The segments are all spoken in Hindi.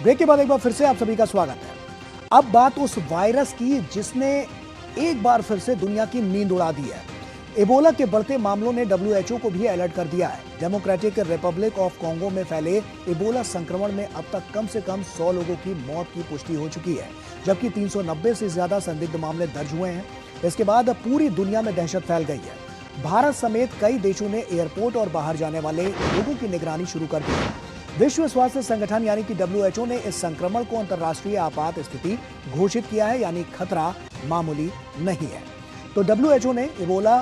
ब्रेक के बाद एक बार फिर से आप सभी का स्वागत है। अब बात उस वायरस की जिसने एक बार फिर से दुनिया की नींद उड़ा दी है। इबोला के बढ़ते मामलों ने WHO को भी अलर्ट कर दिया है। डेमोक्रेटिक रिपब्लिक ऑफ कॉन्गो में फैले इबोला संक्रमण में अब तक कम से कम 100 लोगों की मौत की पुष्टि हो चुकी है, जबकि 390 से ज्यादा संदिग्ध मामले दर्ज हुए हैं। इसके बाद पूरी दुनिया में दहशत फैल गई है। भारत समेत कई देशों ने एयरपोर्ट और बाहर जाने वाले लोगों की निगरानी शुरू कर दी है। विश्व स्वास्थ्य संगठन यानी कि WHO ने इस संक्रमण को अंतर्राष्ट्रीय आपात स्थिति घोषित किया है, यानी खतरा मामूली नहीं है। तो WHO ने इबोला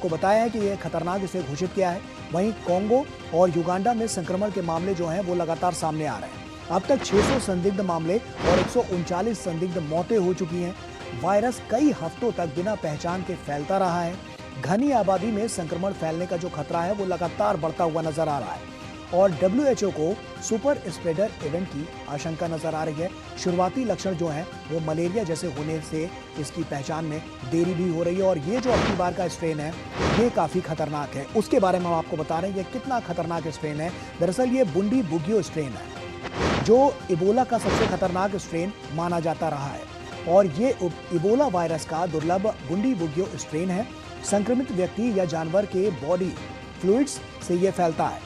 को बताया है कि यह खतरनाक इसे घोषित किया है। वहीं कांगो और युगांडा में संक्रमण के मामले जो हैं वो लगातार सामने आ रहे हैं। अब तक 600 संदिग्ध मामले और 139 संदिग्ध मौतें हो चुकी हैं। वायरस कई हफ्तों तक बिना पहचान के फैलता रहा है। घनी आबादी में संक्रमण फैलने का जो खतरा है वो लगातार बढ़ता हुआ नजर आ रहा है और WHO को सुपर स्प्रेडर इवेंट की आशंका नजर आ रही है। शुरुआती लक्षण जो हैं वो मलेरिया जैसे होने से इसकी पहचान में देरी भी हो रही है और ये जो अगली बार का स्ट्रेन है ये काफी खतरनाक है। उसके बारे में हम आपको बता रहे हैं ये कितना खतरनाक स्ट्रेन है। दरअसल ये बुंडी बुगियो स्ट्रेन है जो इबोला का सबसे खतरनाक स्ट्रेन माना जाता रहा है और ये इबोला वायरस का दुर्लभ बुंडी बुगियो स्ट्रेन है। संक्रमित व्यक्ति या जानवर के बॉडी फ्लूइड्स से ये फैलता है।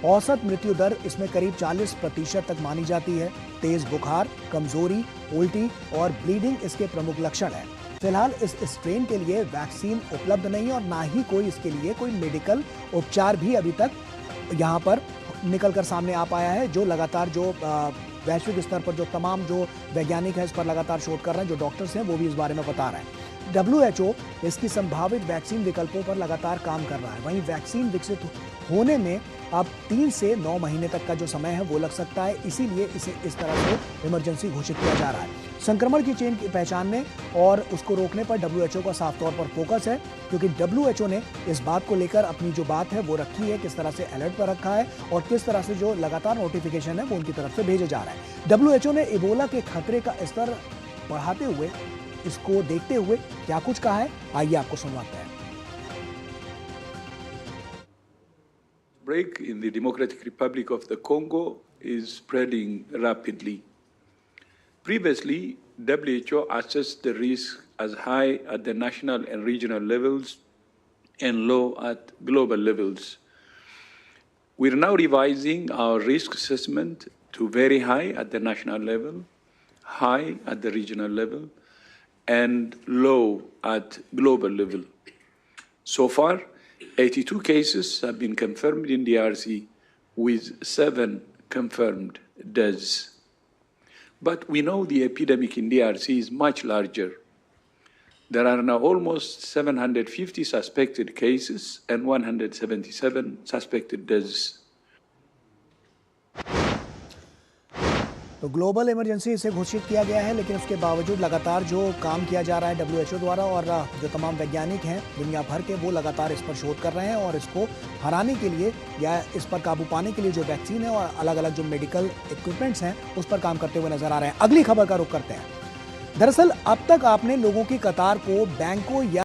औसत मृत्यु दर इसमें करीब 40% तक मानी जाती है। तेज बुखार, कमजोरी, उल्टी और ब्लीडिंग इसके प्रमुख लक्षण हैं। फिलहाल इस स्ट्रेन के लिए वैक्सीन उपलब्ध नहीं और ना ही कोई इसके लिए कोई मेडिकल उपचार भी अभी तक यहाँ पर निकलकर सामने आ पाया है। जो लगातार जो वैश्विक स्तर पर जो तमाम जो वैज्ञानिक हैं इस पर लगातार शोध कर रहे हैं, जो डॉक्टर्स हैं वो भी इस बारे में बता रहे हैं। WHO इसकी संभावित वैक्सीन विकल्पों पर लगातार काम कर रहा है। वहीं वैक्सीन विकसित होने में अब 3 से 9 महीने तक का जो समय है वो लग सकता है, इसीलिए इसे इस तरह से इमरजेंसी घोषित किया जा रहा है। संक्रमण की चेन की पहचानने और उसको रोकने पर WHO का साफ तौर पर फोकस है, क्योंकि WHO ने इस बात को लेकर अपनी जो बात है वो रखी है, किस तरह से अलर्ट पर रखा है और किस तरह से जो लगातार नोटिफिकेशन है वो उनकी तरफ से भेजे जा रहा है। WHO ने इबोला के खतरे का स्तर बढ़ाते हुए, इसको देखते हुए क्या कुछ कहा है, आइए आपको सुनवाते हैं। Outbreak in the Democratic Republic of the Congo is spreading rapidly. Previously, WHO assessed the risk as high at the national and regional levels and low at global levels. We're now revising our risk assessment to very high at the national level, high at the regional level, and low at global level. So far, 82 cases have been confirmed in DRC with 7 confirmed deaths. But we know the epidemic in DRC is much larger. There are now almost 750 suspected cases and 177 suspected deaths. तो ग्लोबल इमरजेंसी इसे घोषित किया गया है, लेकिन उसके बावजूद लगातार जो काम किया जा रहा है WHO द्वारा और जो तमाम वैज्ञानिक हैं दुनिया भर के वो लगातार इस पर शोध कर रहे हैं और इसको हराने के लिए या इस पर काबू पाने के लिए जो वैक्सीन है और अलग अलग जो मेडिकल इक्विपमेंट्स हैं उस पर काम करते हुए नजर आ रहे हैं। अगली खबर का रुख करते हैं। दरअसल अब तक आपने लोगों की कतार को बैंकों या